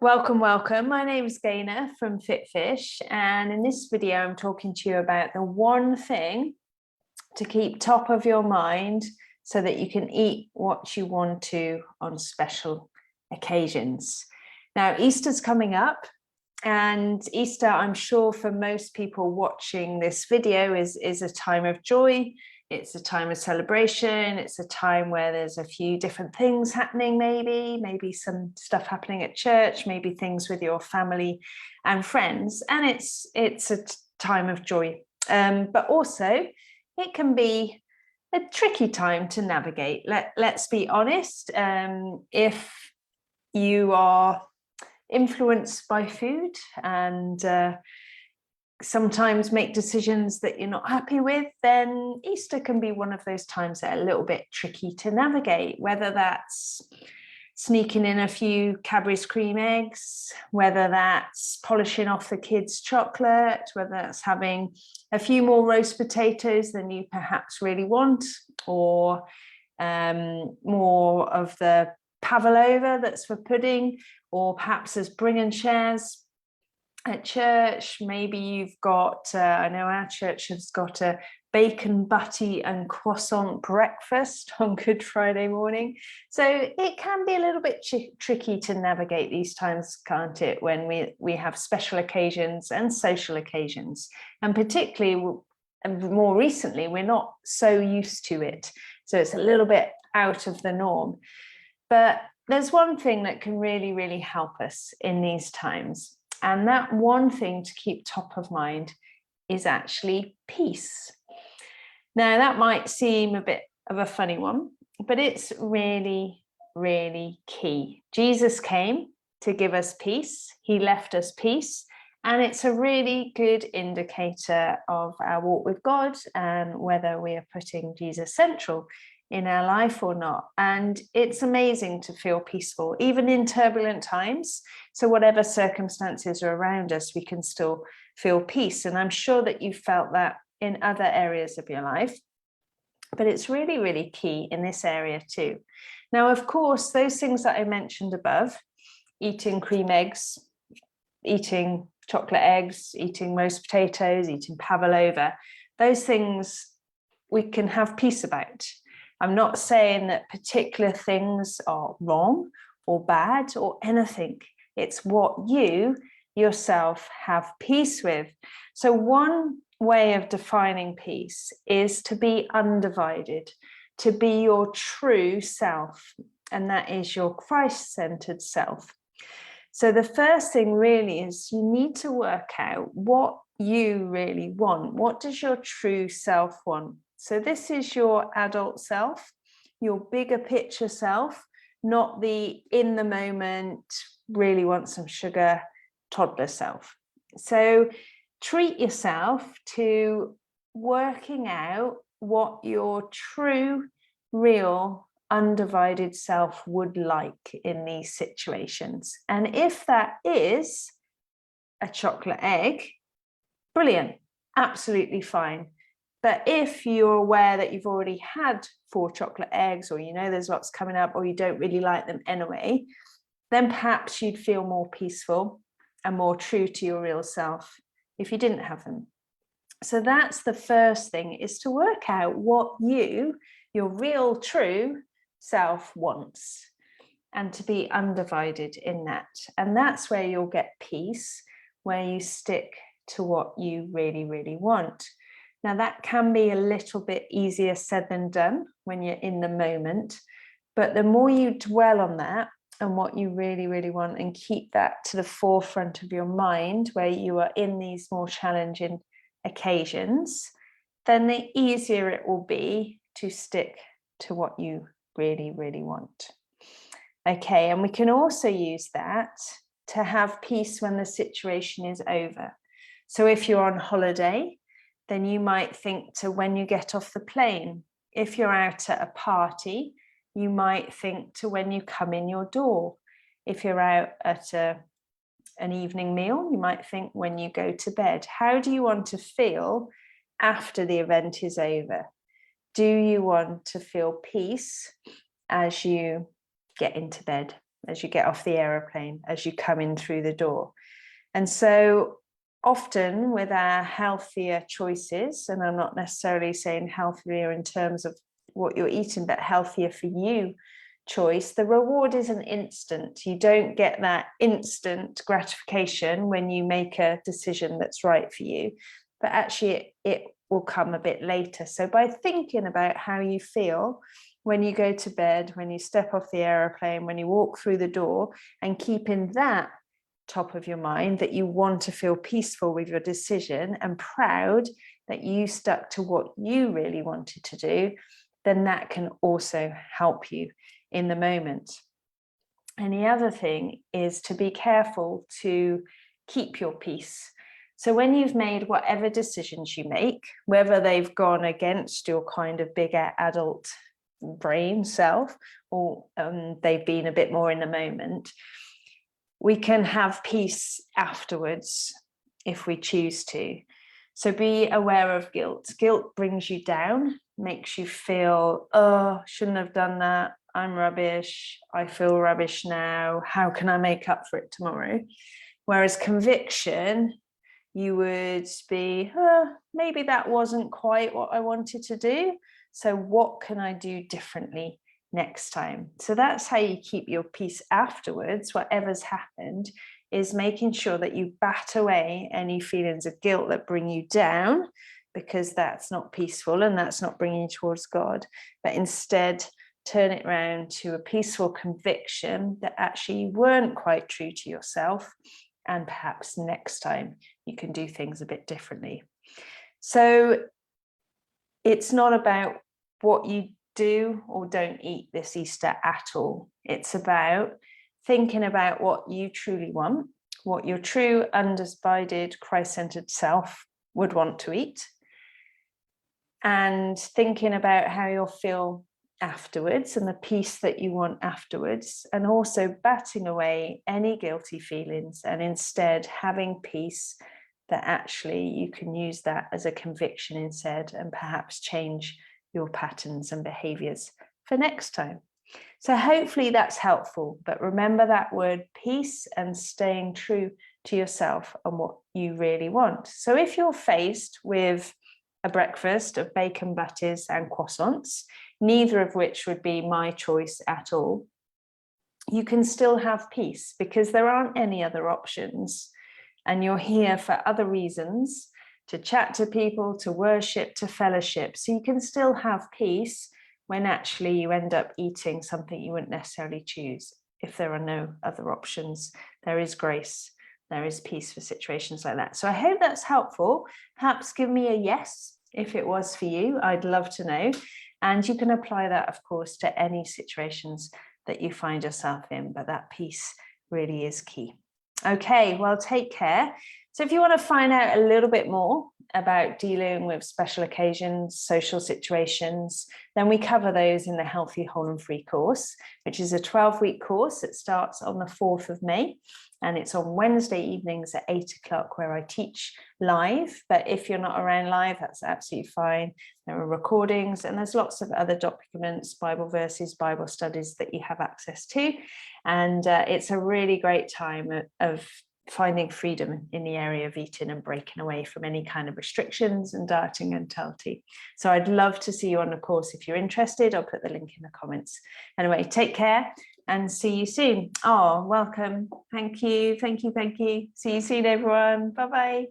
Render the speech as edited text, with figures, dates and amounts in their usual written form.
Welcome, welcome. My name is Gaynor from FitFish, and in this video, I'm talking to you about the one thing to keep top of your mind so that you can eat what you want to on special occasions. Now, Easter's coming up, and Easter, I'm sure for most people watching this video, is a time of joy. It's a time of celebration. It's a time where there's a few different things happening, maybe some stuff happening at church, maybe things with your family and friends. And it's a time of joy. But also, it can be a tricky time to navigate. Let's be honest. If you are influenced by food and sometimes make decisions that you're not happy with, then Easter can be one of those times that are a little bit tricky to navigate, whether that's sneaking in a few Cadbury's cream eggs, whether that's polishing off the kids' chocolate, whether that's having a few more roast potatoes than you perhaps really want, or more of the pavlova that's for pudding, or perhaps there's bring and shares at church. Maybe you've got, I know our church has got a bacon, butty and croissant breakfast on Good Friday morning. So it can be a little bit tricky to navigate these times, can't it, when we have special occasions and social occasions. And particularly, and more recently, we're not so used to it. So it's a little bit out of the norm. But there's one thing that can really, really help us in these times. And that one thing to keep top of mind is actually peace. Now, that might seem a bit of a funny one, but it's really, really key. Jesus came to give us peace. He left us peace. And it's a really good indicator of our walk with God and whether we are putting Jesus central in our life or not. And it's amazing to feel peaceful, even in turbulent times. So whatever circumstances are around us, we can still feel peace. And I'm sure that you felt that in other areas of your life, but it's really, really key in this area too. Now, of course, those things that I mentioned above, eating cream eggs, eating chocolate eggs, eating roast potatoes, eating pavlova, those things we can have peace about. I'm not saying that particular things are wrong or bad or anything. It's what you yourself have peace with. So one way of defining peace is to be undivided, to be your true self, and that is your Christ-centered self. So the first thing really is you need to work out what you really want. What does your true self want? So this is your adult self, your bigger picture self, not the in the moment, really want some sugar, toddler self. So treat yourself to working out what your true, real, undivided self would like in these situations. And if that is a chocolate egg, brilliant, absolutely fine. But if you're aware that you've already had 4 chocolate eggs, or you know there's lots coming up, or you don't really like them anyway, then perhaps you'd feel more peaceful and more true to your real self if you didn't have them. So that's the first thing, is to work out what your real true self wants, and to be undivided in that. And that's where you'll get peace, where you stick to what you really, really want. Now, that can be a little bit easier said than done when you're in the moment, but the more you dwell on that and what you really, really want, and keep that to the forefront of your mind where you are in these more challenging occasions, then the easier it will be to stick to what you really, really want. Okay, and we can also use that to have peace when the situation is over. So if you're on holiday, then you might think to when you get off the plane. If you're out at a party, you might think to when you come in your door. If you're out at an evening meal, you might think when you go to bed. How do you want to feel after the event is over? Do you want to feel peace as you get into bed? as you get off the aeroplane, as you come in through the door. And so often with our healthier choices, and I'm not necessarily saying healthier in terms of what you're eating, but healthier for you choice, the reward isn't instant. You don't get that instant gratification when you make a decision that's right for you, but actually it will come a bit later. So by thinking about how you feel when you go to bed, when you step off the aeroplane, when you walk through the door, and keeping that top of your mind, that you want to feel peaceful with your decision and proud that you stuck to what you really wanted to do, then that can also help you in the moment. And the other thing is to be careful to keep your peace. So when you've made whatever decisions you make, whether they've gone against your kind of bigger adult brain self, or they've been a bit more in the moment, we can have peace afterwards if we choose to. So be aware of guilt. Guilt brings you down, makes you feel, oh, shouldn't have done that. I'm rubbish. I feel rubbish now. How can I make up for it tomorrow? Whereas conviction, you would be, oh, maybe that wasn't quite what I wanted to do. So what can I do differently next time? So that's how you keep your peace afterwards, whatever's happened, is making sure that you bat away any feelings of guilt that bring you down, because that's not peaceful and that's not bringing you towards God, but instead turn it around to a peaceful conviction that actually you weren't quite true to yourself, and perhaps next time you can do things a bit differently. So it's not about what you do or don't eat this Easter at all. It's about thinking about what you truly want, what your true, undivided, Christ-centered self would want to eat, and thinking about how you'll feel afterwards and the peace that you want afterwards, and also batting away any guilty feelings and instead having peace that actually you can use that as a conviction instead, and perhaps change your patterns and behaviors for next time. So hopefully that's helpful, but remember that word peace and staying true to yourself and what you really want. So if you're faced with a breakfast of bacon butties and croissants, neither of which would be my choice at all, you can still have peace because there aren't any other options. And you're here for other reasons, to chat to people, to worship, to fellowship. So you can still have peace when actually you end up eating something you wouldn't necessarily choose. If there are no other options, there is grace, there is peace for situations like that. So I hope that's helpful. Perhaps give me a yes if it was for you. I'd love to know. And you can apply that, of course, to any situations that you find yourself in, but that peace really is key. Okay, well, take care. So if you want to find out a little bit more about dealing with special occasions, social situations, then we cover those in the Healthy, Whole and Free course, which is a 12-week course that starts on the 4th of May. And it's on Wednesday evenings at 8 o'clock, where I teach live. But if you're not around live, that's absolutely fine. There are recordings and there's lots of other documents, Bible verses, Bible studies that you have access to. And it's a really great time of finding freedom in the area of eating and breaking away from any kind of restrictions and dieting mentality. So I'd love to see you on the course if you're interested. I'll put the link in the comments. Anyway, take care and see you soon. Oh, welcome. Thank you. Thank you. Thank you. See you soon, everyone. Bye-bye.